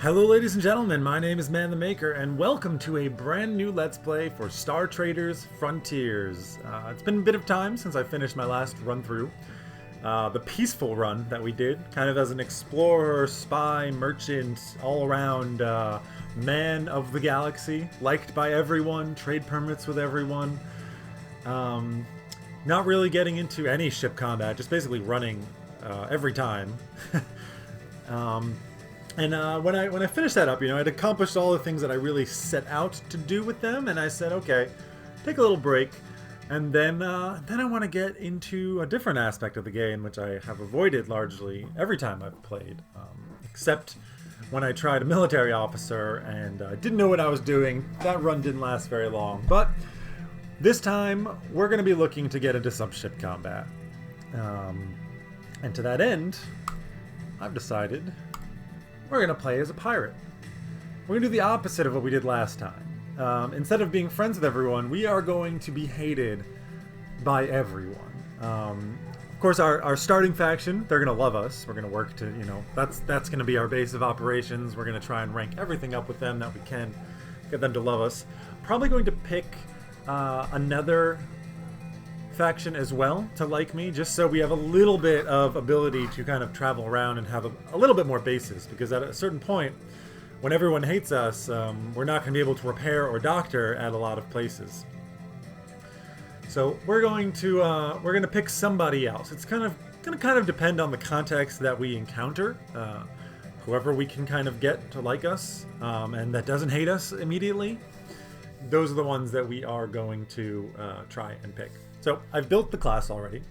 Hello ladies and gentlemen, my name is ManTheMaker and welcome to a brand new Let's Play for Star Traders Frontiers. It's been a bit of time since I finished my last run through. The peaceful run that we did, kind of as an explorer, spy, merchant, all-around man of the galaxy, liked by everyone, trade permits with everyone. Not really getting into any ship combat, just basically running every time. When I finished that up, I'd accomplished all the things that I really set out to do with them, and I said, okay, take a little break, and then I want to get into a different aspect of the game, which I have avoided largely every time I've played, except when I tried a military officer and didn't know what I was doing. That run didn't last very long, but this time we're going to be looking to get into some ship combat, and to that end, I've decided we're going to play as a pirate. We're going to do the opposite of what we did last time. Instead of being friends with everyone, we are going to be hated by everyone. Of course, our starting faction, they're going to love us. We're going to work to, that's going to be our base of operations. We're going to try and rank everything up with them that we can, get them to love us. Probably going to pick another faction as well to like me, just so we have a little bit of ability to kind of travel around and have a little bit more bases, because at a certain point when everyone hates us, we're not going to be able to repair or doctor at a lot of places. So we're going to pick somebody else. It's going to depend on the context that we encounter. Whoever we can kind of get to like us, and that doesn't hate us immediately, those are the ones that we are going to try and pick. So I've built the class already.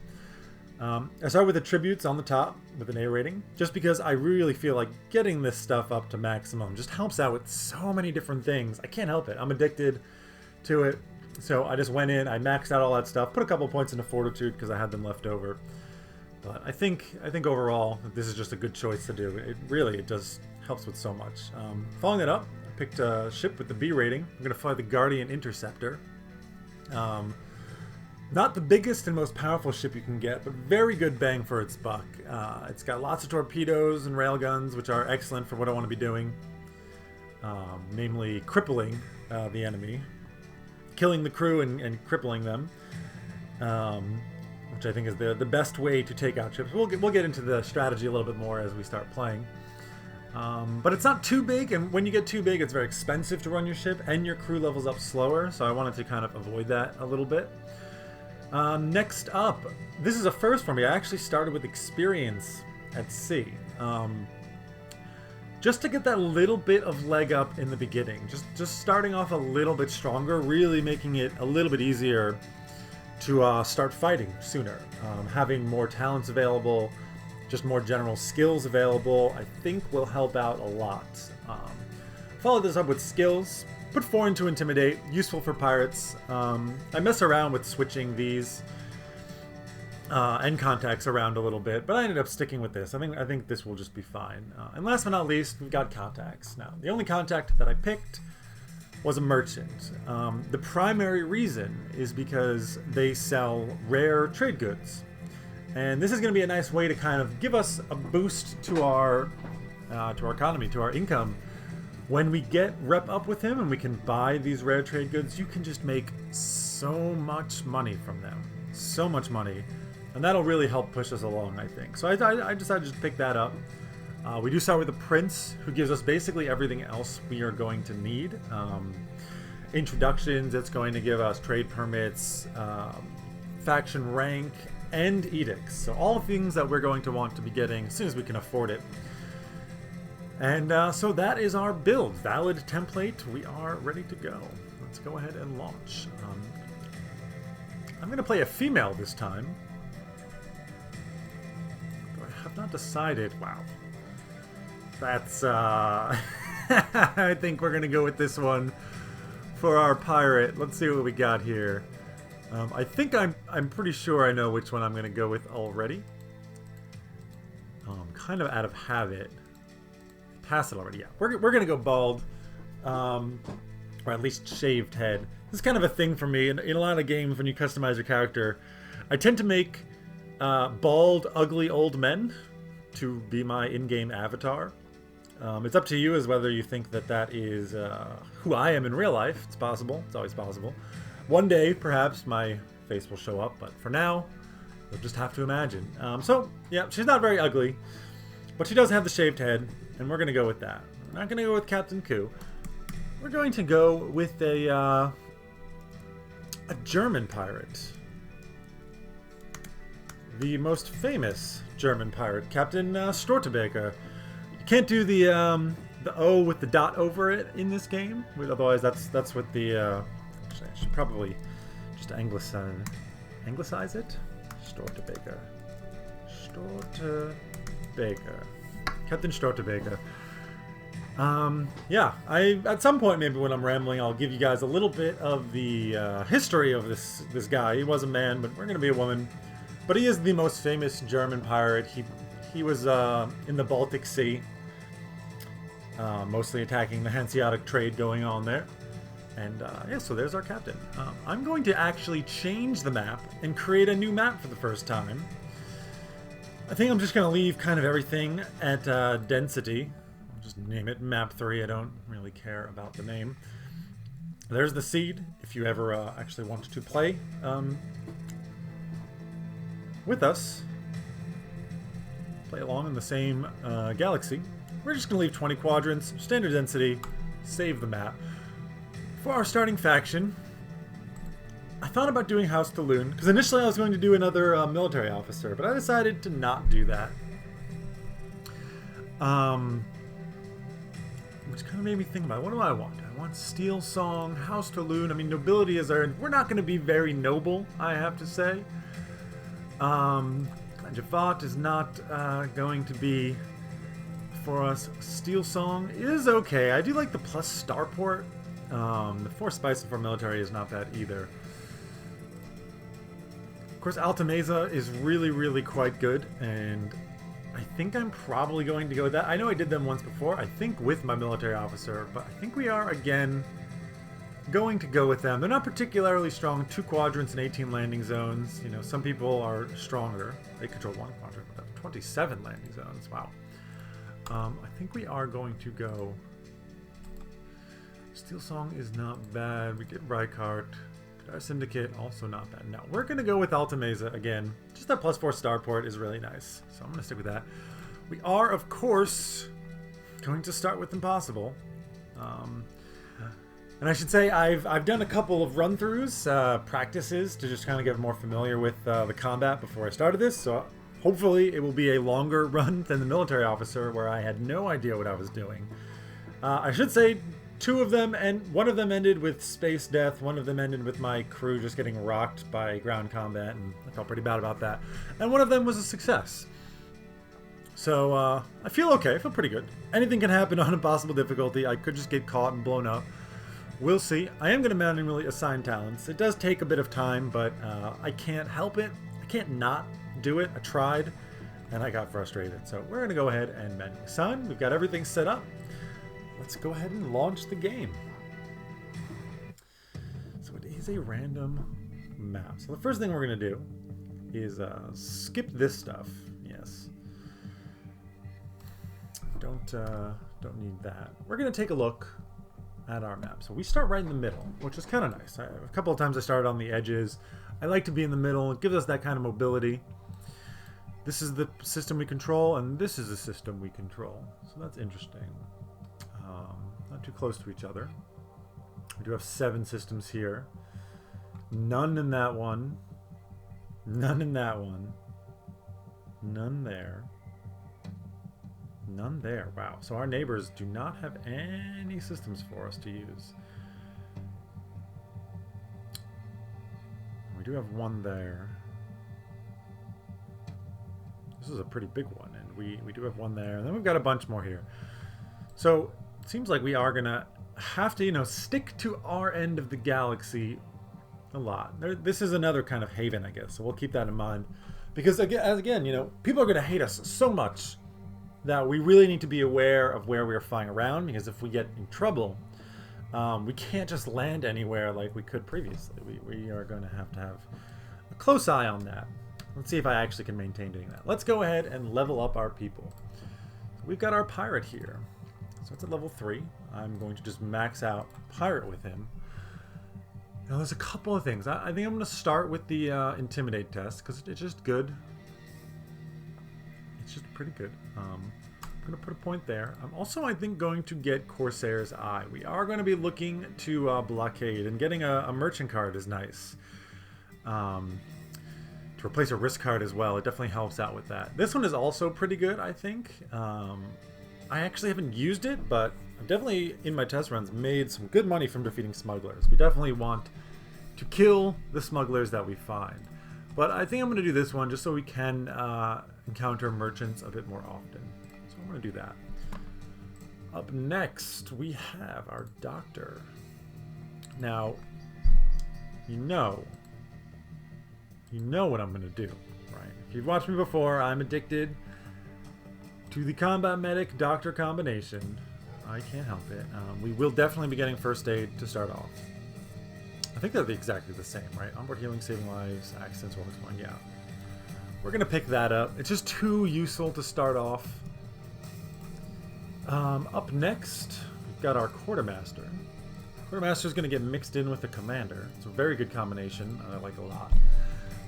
I start with attributes on the top with an A rating, just because I really feel like getting this stuff up to maximum just helps out with so many different things. I can't help it. I'm addicted to it. So I just went in, I maxed out all that stuff, put a couple points into fortitude because I had them left over. But I think overall this is just a good choice to do. It just helps with so much. Following that up, I picked a ship with the B rating. I'm going to fly the Guardian Interceptor. Not the biggest and most powerful ship you can get, but very good bang for its buck. It's got lots of torpedoes and railguns, which are excellent for what I want to be doing. Namely, crippling the enemy. Killing the crew and crippling them. Which I think is the best way to take out ships. We'll get into the strategy a little bit more as we start playing. But it's not too big, and when you get too big, it's very expensive to run your ship, and your crew levels up slower, so I wanted to kind of avoid that a little bit. Next up, this is a first for me. I actually started with experience at sea. Just to get that little bit of leg up in the beginning. Just starting off a little bit stronger, really making it a little bit easier to start fighting sooner. Having more talents available, just more general skills available, I think will help out a lot. Follow this up with skills. Put 4 into Intimidate, useful for pirates. I mess around with switching these and contacts around a little bit, but I ended up sticking with this. I think this will just be fine. And last but not least, we've got contacts. Now, the only contact that I picked was a merchant. The primary reason is because they sell rare trade goods. And this is going to be a nice way to kind of give us a boost to our economy, to our income. When we get rep up with him and we can buy these rare trade goods, you can just make so much money from them. So much money. And that'll really help push us along, I think. So I decided to just pick that up. We do start with the Prince, who gives us basically everything else we are going to need. Introductions, it's going to give us trade permits, faction rank, and edicts. So all things that we're going to want to be getting as soon as we can afford it. And so that is our build. Valid template. We are ready to go. Let's go ahead and launch. I'm going to play a female this time. But I have not decided. Wow. That's, I think we're going to go with this one for our pirate. Let's see what we got here. I think I'm pretty sure I know which one I'm going to go with already. Kind of out of habit. Past it already, yeah. We're gonna go bald, or at least shaved head. This is kind of a thing for me. In a lot of games, when you customize your character, I tend to make bald, ugly old men to be my in-game avatar. It's up to you as whether you think that that is who I am in real life. It's possible. It's always possible. One day, perhaps, my face will show up, but for now, you'll just have to imagine. So, yeah, she's not very ugly, but she does have the shaved head, and we're going to go with that. We're not going to go with Captain Q. We're going to go with a German pirate. The most famous German pirate, Captain Stoerterbeker. You can't do the O with the dot over it in this game. Otherwise, that's what the... actually, I should probably just anglicize it. Stoerterbeker. Stoerterbeker. Captain Stoerterbeker. Yeah, at some point maybe when I'm rambling, I'll give you guys a little bit of the history of this guy. He was a man, but we're gonna be a woman. But he is the most famous German pirate. He was in the Baltic Sea, mostly attacking the Hanseatic trade going on there. And yeah, so there's our captain. I'm going to actually change the map and create a new map for the first time. I think I'm just going to leave kind of everything at density. I'll just name it Map 3. I don't really care about the name. There's the seed, if you ever actually wanted to play with us. Play along in the same galaxy. We're just going to leave 20 quadrants, standard density, save the map. For our starting faction, I thought about doing House Talon, because initially I was going to do another military officer, but I decided to not do that. Which kind of made me think about, what do I want? I want Steel Song, House Talon. I mean, nobility is our... We're not going to be very noble, I have to say. Javat is not going to be for us. Steel Song is okay. I do like the plus starport. The 4 spice and 4 military is not bad either. Of course, Altameza is really, really quite good, and I think I'm probably going to go with that. I know I did them once before, I think with my military officer, but I think we are, again, going to go with them. They're not particularly strong. 2 quadrants and 18 landing zones. You know, some people are stronger. They control 1 quadrant, but 27 landing zones. Wow. I think we are going to go... Steel Song is not bad. We did Rykart. Our Syndicate, also not bad. No, we're going to go with Altameza again. Just that plus 4 starport is really nice. So I'm going to stick with that. We are, of course, going to start with Impossible. And I should say I've done a couple of run-throughs, practices, to just kind of get more familiar with the combat before I started this. So hopefully it will be a longer run than the military officer, where I had no idea what I was doing. I should say 2 of them, and one of them ended with space death. One of them ended with my crew just getting rocked by ground combat, and I felt pretty bad about that. And one of them was a success. So I feel okay. I feel pretty good. Anything can happen on Impossible difficulty. I could just get caught and blown up. We'll see. I am going to manually assign talents. It does take a bit of time, but I can't help it. I can't not do it. I tried, and I got frustrated. So we're going to go ahead and manually assign. We've got everything set up. Let's go ahead and launch the game. So it is a random map. So the first thing we're going to do is skip this stuff. Yes. Don't need that. We're going to take a look at our map. So we start right in the middle, which is kind of nice. A couple of times I started on the edges. I like to be in the middle. It gives us that kind of mobility. This is the system we control, and this is the system we control. So that's interesting. Not too close to each other. We do have 7 systems here. None in that one. None in that one. None there. None there. Wow. So our neighbors do not have any systems for us to use. We do have 1 there. This is a pretty big one, and we do have 1 there. And then we've got a bunch more here. So it seems like we are going to have to, you know, stick to our end of the galaxy a lot. This is another kind of haven, I guess, so we'll keep that in mind. Because, again, you know, people are going to hate us so much that we really need to be aware of where we are flying around, because if we get in trouble, we can't just land anywhere like we could previously. We are going to have a close eye on that. Let's see if I actually can maintain doing that. Let's go ahead and level up our people. So we've got our pirate here. So it's at level 3. I'm going to just max out Pirate with him. Now there's a couple of things. I think I'm going to start with the Intimidate test, because it's just good. It's just pretty good. I'm going to put a point there. I'm also, I think, going to get Corsair's Eye. We are going to be looking to blockade, and getting a merchant card is nice. To replace a risk card as well, it definitely helps out with that. This one is also pretty good, I think. I actually haven't used it, but I've definitely, in my test runs, made some good money from defeating smugglers. We definitely want to kill the smugglers that we find. But I think I'm going to do this one just so we can encounter merchants a bit more often. So I'm going to do that. Up next, we have our doctor. Now, you know what I'm going to do, right? If you've watched me before, I'm addicted to the combat medic doctor combination. I can't help it. We will definitely be getting first aid to start off. I think they're exactly the same, right? Onboard healing, saving lives, accidents, what was one? Yeah. We're gonna pick that up. It's just too useful to start off. Up next, we've got our quartermaster. Quartermaster is gonna get mixed in with the commander. It's a very good combination. I like it a lot.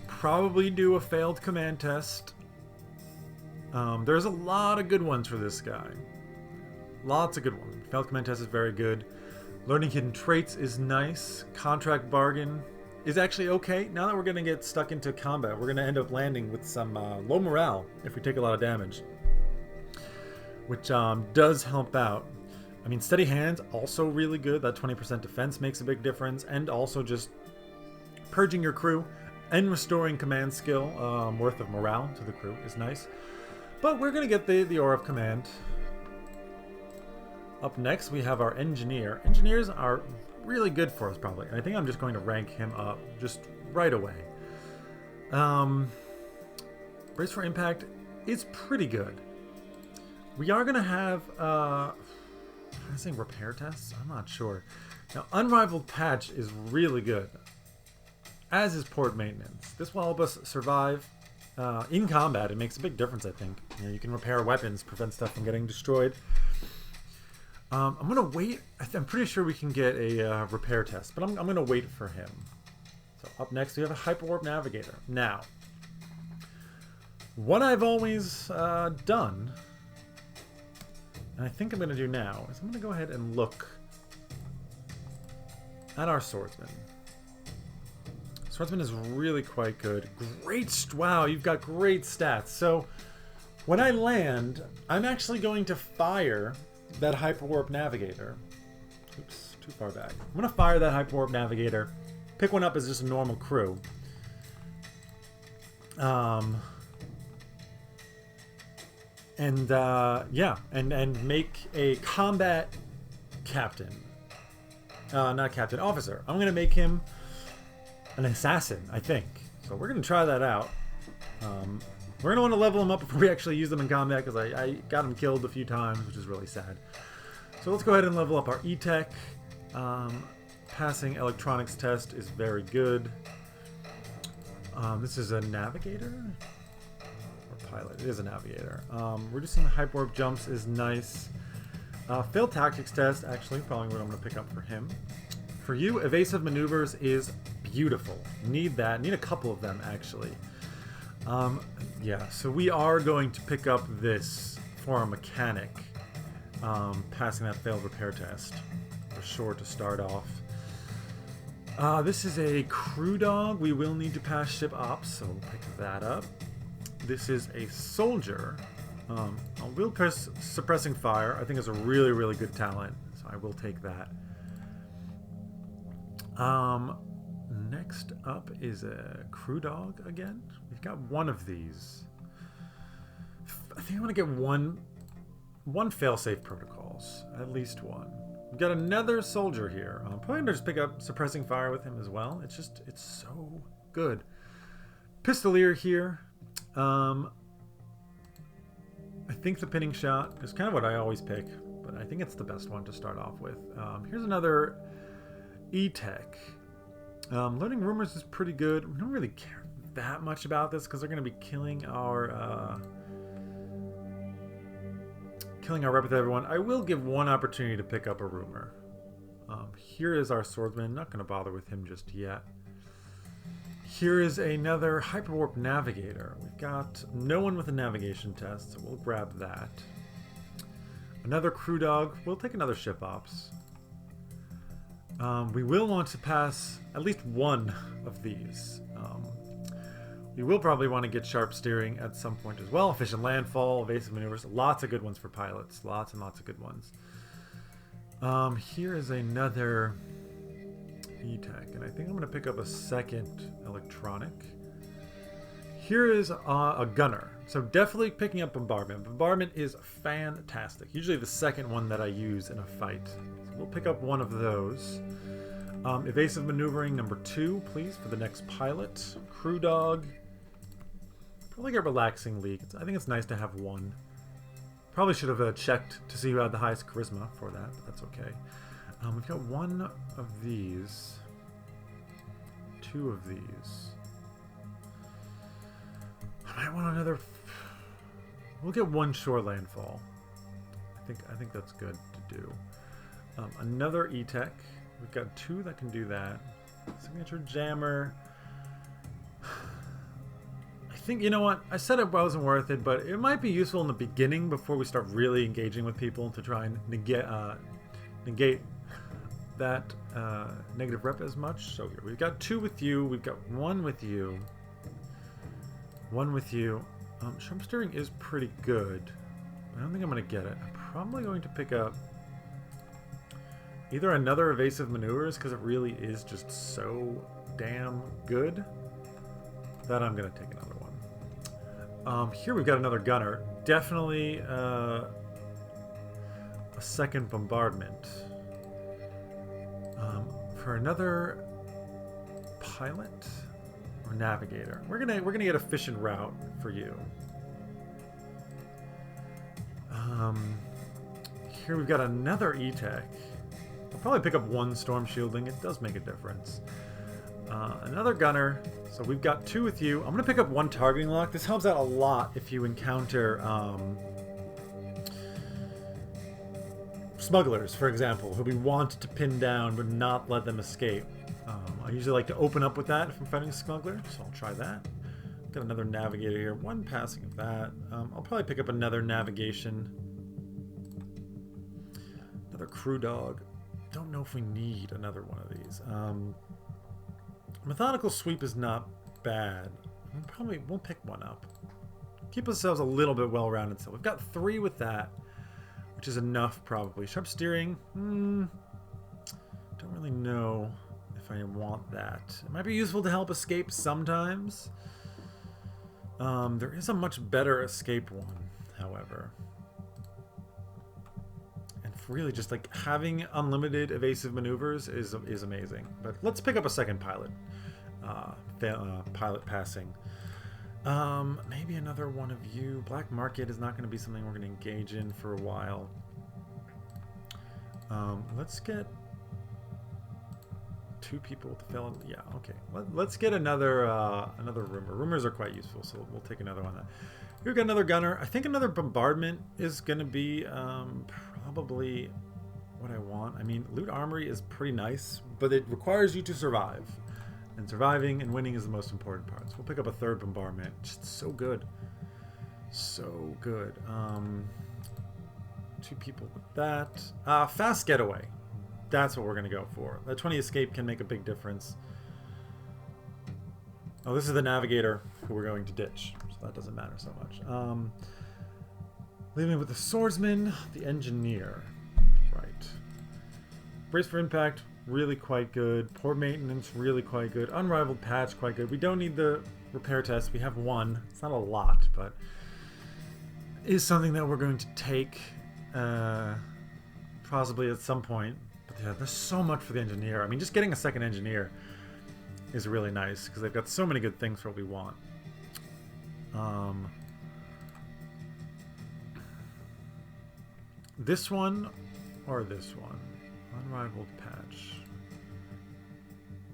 Probably do a failed command test. There's a lot of good ones for this guy. Lots of good ones. Failed command test is very good. Learning hidden traits is nice. Contract bargain is actually okay. Now that we're going to get stuck into combat, we're going to end up landing with some low morale if we take a lot of damage, which does help out. I mean, steady hands, also really good. That 20% defense makes a big difference. And also just purging your crew and restoring command skill worth of morale to the crew is nice. But we're going to get the Aura of Command. Up next, we have our Engineer. Engineers are really good for us, probably. And I think I'm just going to rank him up just right away. Brace for Impact is pretty good. We are going to have... I'm saying repair tests? I'm not sure. Now, Unrivaled Patch is really good, as is Port Maintenance. This will help us survive in combat. It makes a big difference, I think. You know, you can repair weapons, prevent stuff from getting destroyed. I'm going to wait. I'm pretty sure we can get a repair test, but I'm going to wait for him. So up next, we have a Hyperwarp Navigator. Now, what I've always done, and I think I'm going to do now, is I'm going to go ahead and look at our Swordsman. Swordsman is really quite good. Wow, you've got great stats. So when I land, I'm actually going to fire that Hyperwarp Navigator. Oops, too far back. I'm going to fire that Hyperwarp Navigator, pick one up as just a normal crew. Yeah, and make a combat captain. Not captain, officer. I'm going to make him an assassin, I think. So we're going to try that out. We're going to want to level him up before we actually use them in combat, because I got him killed a few times, which is really sad. So let's go ahead and level up our E-Tech. Passing electronics test is very good. This is a navigator? Or pilot? It is a navigator. Reducing the hyperwarp jumps is nice. Failed tactics test, actually, probably what I'm going to pick up for him. For you, evasive maneuvers is beautiful. Need that. Need a couple of them, actually. Yeah, so we are going to pick up this for a mechanic. Passing that failed repair test. For sure to start off. This is a crew dog. We will need to pass ship ops, so we'll pick that up. This is a soldier. Wheel press suppressing fire. I think is a really, really good talent, so I will take that. Next up is a crew dog again. We've got one of these. I think I want to get one failsafe protocols, at least one. We've got another soldier here. I'm probably gonna just pick up suppressing fire with him as well. It's so good. Pistolier here. I think the pinning shot is kind of what I always pick, but I think it's the best one to start off with. Here's another E-Tech. Learning rumors is pretty good. We don't really care that much about this because they're going to be killing our killing our rep with everyone. I will give one opportunity to pick up a rumor. Here is our swordsman. Not going to bother with him just yet. Here is another hyperwarp navigator. We've got no one with a navigation test, so we'll grab that. Another crew dog. We'll take another ship ops. We will want to pass at least one of these. We will probably want to get sharp steering at some point as well. Efficient landfall, evasive maneuvers. Lots of good ones for pilots. Lots and lots of good ones. Here is another E-Tech, and I think I'm going to pick up a second electronic. Here is a gunner. So definitely picking up bombardment. Bombardment is fantastic. Usually the second one that I use in a fight. So we'll pick up one of those. Evasive maneuvering number 2, please, for the next pilot. Crew dog. Probably get relaxing leak. I think it's nice to have one. Probably should have checked to see who had the highest charisma for that, but that's okay. We've got one of these. 2 of these. I might want another. We'll get one shore landfall. I think that's good to do. Another E-Tech. We've got 2 that can do that. Signature jammer. I think, you know what? I said it wasn't worth it, but it might be useful in the beginning before we start really engaging with people to try and negate that negative rep as much. So here we've got 2 with you. We've got 1 with you. 1 with you. Sharp steering is pretty good. I don't think I'm going to get it. I'm probably going to pick up either another evasive maneuvers, because it really is just so damn good, that I'm going to take another one. Here we've got another gunner. Definitely a second bombardment. For another pilot or navigator, we're gonna get efficient route for you. Here we've got another E-Tech. I'll probably pick up 1 storm shielding. It does make a difference. Another gunner. So we've got 2 with you. I'm gonna pick up 1 targeting lock. This helps out a lot if you encounter smugglers, for example, who we want to pin down but not let them escape. I usually like to open up with that if I'm fighting a smuggler, so I'll try that. Got another navigator here. 1 passing of that. I'll probably pick up another navigation. Another crew dog. Don't know if we need another one of these. Methodical sweep is not bad. We'll pick 1 up. Keep ourselves a little bit well-rounded. So we've got 3 with that, which is enough probably. Sharp steering. Don't really know if I want that. It might be useful to help escape sometimes. There is a much better escape one, however. And really just like having unlimited evasive maneuvers is amazing. But let's pick up a second pilot. Pilot passing. Maybe another one of you. Black market is not going to be something we're going to engage in for a while. Let's get 2 people to fill in. Yeah, okay. Let's get another rumor. Rumors are quite useful, so we'll take another one. We've got another gunner. I think another bombardment is going to be probably what I want. I mean, loot armory is pretty nice, but it requires you to survive. And surviving and winning is the most important part. So we'll pick up a 3rd bombardment. Just so good. So good. 2 people with that. Fast getaway. That's what we're going to go for. That 20 escape can make a big difference. Oh, this is the navigator who we're going to ditch. So that doesn't matter so much. Leaving with the swordsman, the engineer. Right. Brace for impact. Really quite good. Poor maintenance, really quite good. Unrivaled patch, quite good. We don't need the repair test. We have 1. It's not a lot, but it is something that we're going to take possibly at some point. But yeah, there's so much for the engineer. I mean, just getting a second engineer is really nice because they've got so many good things for what we want. This one or this one? Unrivaled patch.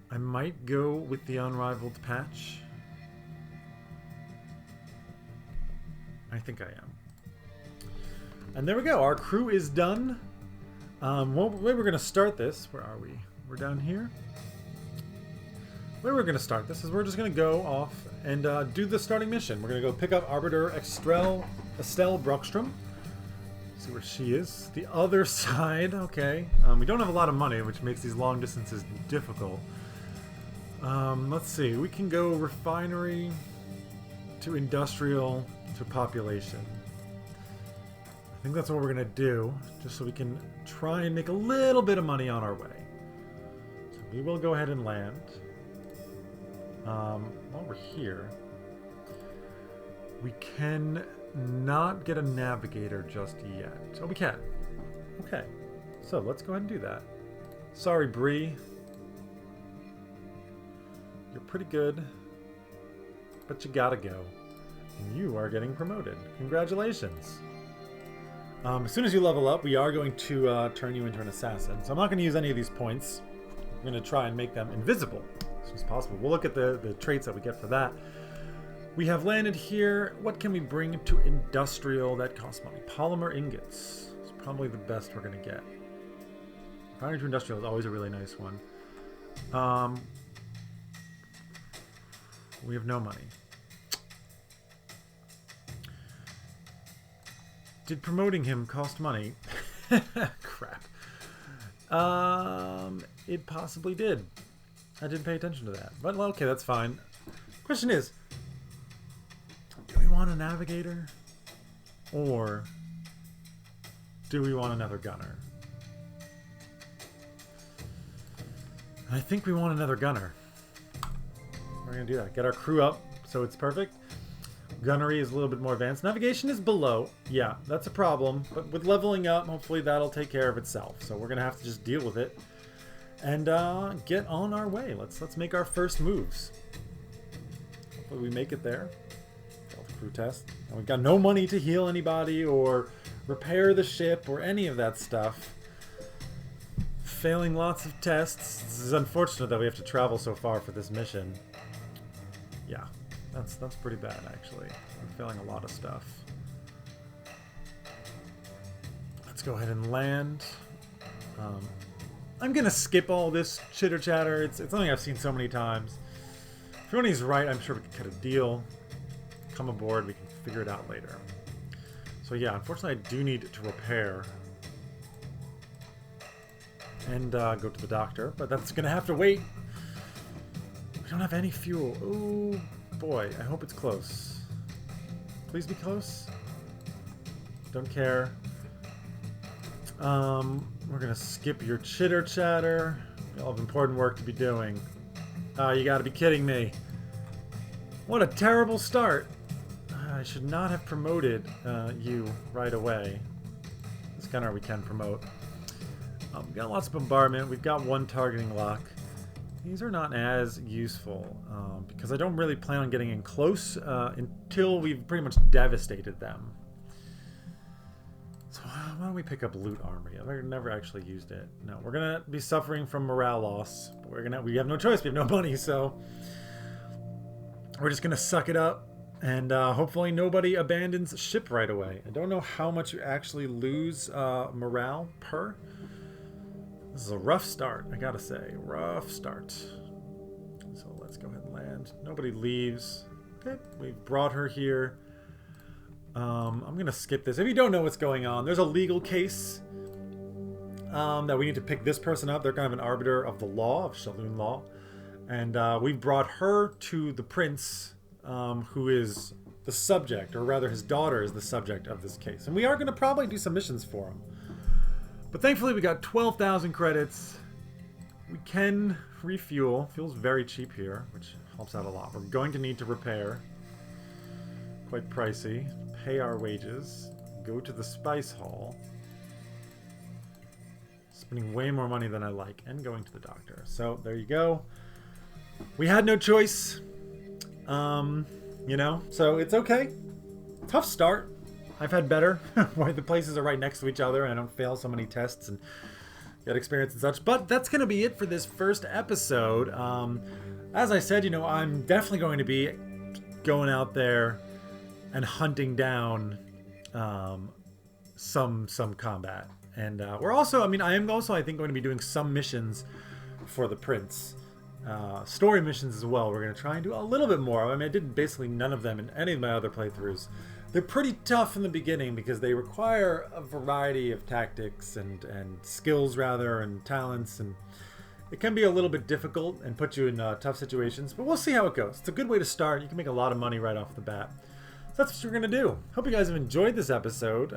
I might go with the unrivaled patch. I think I am. And there we go. Our crew is done. Well, the way we're going to start this, where are we? We're down here. The way we're going to start this is we're just going to go off and do the starting mission. We're going to go pick up Arbiter Estelle Brockstrom. See where she is. The other side, okay. We don't have a lot of money, which makes these long distances difficult. Let's see. We can go refinery to industrial to population. I think that's what we're going to do, just so we can try and make a little bit of money on our way. So we will go ahead and land. While we're here, we can not get a navigator just yet. Oh, we can. Okay. So let's go ahead and do that. Sorry, Bree. You're pretty good, but you gotta go. And you are getting promoted. Congratulations. As soon as you level up, we are going to turn you into an assassin. So I'm not going to use any of these points. I'm going to try and make them invisible as soon as possible. We'll look at the traits that we get for that. We have landed here. What can we bring to industrial that costs money? Polymer ingots. It's probably the best we're going to get. Refinery to industrial is always a really nice one. We have no money. Did promoting him cost money? Crap. It possibly did. I didn't pay attention to that. But, well, okay, that's fine. Question is, do we want a navigator? Or do we want another gunner? I think we want another gunner. We're going to do that. Get our crew up so it's perfect. Gunnery is a little bit more advanced. Navigation is below. Yeah, that's a problem. But with leveling up, hopefully that'll take care of itself. So we're going to have to just deal with it. And get on our way. Let's make our first moves. Hopefully we make it there. Failed the crew test. And we've got no money to heal anybody or repair the ship or any of that stuff. Failing lots of tests. This is unfortunate that we have to travel so far for this mission. Yeah. That's pretty bad, actually. I'm failing a lot of stuff. Let's go ahead and land. I'm gonna skip all this chitter chatter. It's something I've seen so many times. If Ronnie's right, I'm sure we can cut a deal. Come aboard, we can figure it out later. So yeah, unfortunately I do need to repair. And go to the doctor, but that's gonna have to wait. We don't have any fuel. Ooh. Boy, I hope it's close. Please be close. Don't care. We're gonna skip your chitter chatter. We all have important work to be doing. Oh, you gotta be kidding me. What a terrible start. I should not have promoted you right away. This gunner we can promote. We've got lots of bombardment. We've got one targeting lock. These are not as useful because I don't really plan on getting in close until we've pretty much devastated them. So why don't we pick up Loot Armory? I've never actually used it. No, we're going to be suffering from morale loss. But we have no choice. We have no money, so we're just going to suck it up. And hopefully nobody abandons ship right away. I don't know how much you actually lose morale per. This is a rough start, I gotta say. Rough start. So let's go ahead and land. Nobody leaves. Okay, we've brought her here. I'm gonna skip this. If you don't know what's going on, there's a legal case that we need to pick this person up. They're kind of an arbiter of the law, of Shalloon law. And we've brought her to the prince, who is the subject, or rather his daughter is the subject of this case. And we are gonna probably do some missions for him. But thankfully we got 12,000 credits. We can refuel. Feels very cheap here, which helps out a lot. We're going to need to repair. Quite pricey. Pay our wages. Go to the spice hall. Spending way more money than I like. And going to the doctor. So there you go. We had no choice. You know, so it's okay. Tough start. I've had better, where the places are right next to each other and I don't fail so many tests and get experience and such. But that's going to be it for this first episode. As I said, you know, I'm definitely going to be going out there and hunting down some combat. And we're also, I am also, I think, going to be doing some missions for the Prince. Story missions as well. We're going to try and do a little bit more. I did basically none of them in any of my other playthroughs. They're pretty tough in the beginning because they require a variety of tactics and skills, rather, and talents, and it can be a little bit difficult and put you in tough situations, but we'll see how it goes. It's a good way to start. You can make a lot of money right off the bat. So that's what we're going to do. Hope you guys have enjoyed this episode.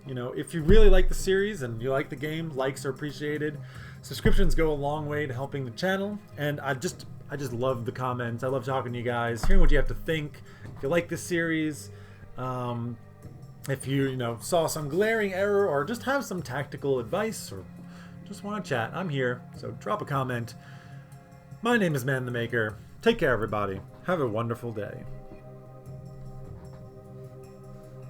If you really like the series and you like the game, likes are appreciated. Subscriptions go a long way to helping the channel, and I just love the comments. I love talking to you guys, hearing what you have to think. If you like this series, if you saw some glaring error or just have some tactical advice or just want to chat, I'm here, so drop a comment. My name is ManTheMaker. Take care, everybody. Have a wonderful day.